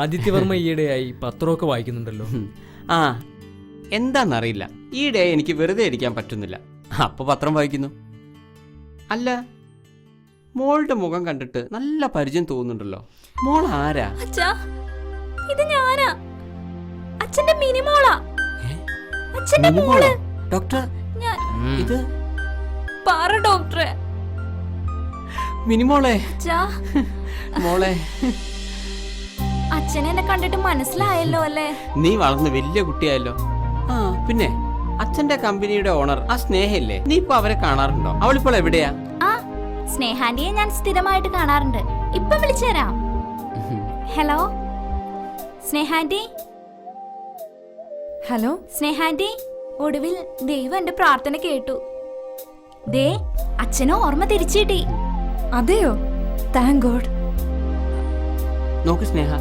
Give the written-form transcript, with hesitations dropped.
ആദിത്യവർമ്മ ഈയിടെയായി പത്രമൊക്കെ വായിക്കുന്നുണ്ടല്ലോ. ആ, എന്താണെന്നറിയില്ല, ഈയിടെ എനിക്ക് വെറുതെ ഇരിക്കാൻ പറ്റുന്നില്ല. അപ്പോൾ പത്രം വായിക്കുന്നു. അല്ല, മോളുടെ മുഖം കണ്ടിട്ട് നല്ല പരിചയം തോന്നുന്നുണ്ടല്ലോ. മോൾ ആരാ? അച്ഛാ, ഇത് ഞാനാ, അച്ഛന്റെ മിനിമോളാ. അച്ഛന്റെ മോള്. ഡോക്ടർ, ഇത് പറ ഡോക്ടറെ. മിനിമോളെ. അച്ഛാ, മോളെ, അച്ഛനെ എന്നെ കണ്ടിട്ട് മനസ്സിലായല്ലോ അല്ലേ? നീ വളർന്ന് വലിയ കുട്ടിയായല്ലോ. ആ, പിന്നെ അച്ഛന്റെ കമ്പനിയുടെ ഓണർ ആ സ്നേഹയില്ലേ, നീ ഇപ്പൊ അവരെ കാണാറുണ്ടോ? അവളിപ്പോൾ എവിടെയാ? ആ, സ്നേഹാന്റിയെ ഞാൻ സ്ഥിരമായിട്ട് കാണാറുണ്ട്. ഇപ്പൊ വിളിച്ചു തരാം. ഹലോ സ്നേഹാന്റി. ഹലോ സ്നേഹാന്റി, ഒടുവിൽ ദൈവം എന്റെ പ്രാർത്ഥന കേട്ടു. ദേ, അച്ഛനോ ഓർമ്മ തിരിച്ചു കിട്ടി. അതെയോ? Thank God. നോക്ക് സ്നേഹ,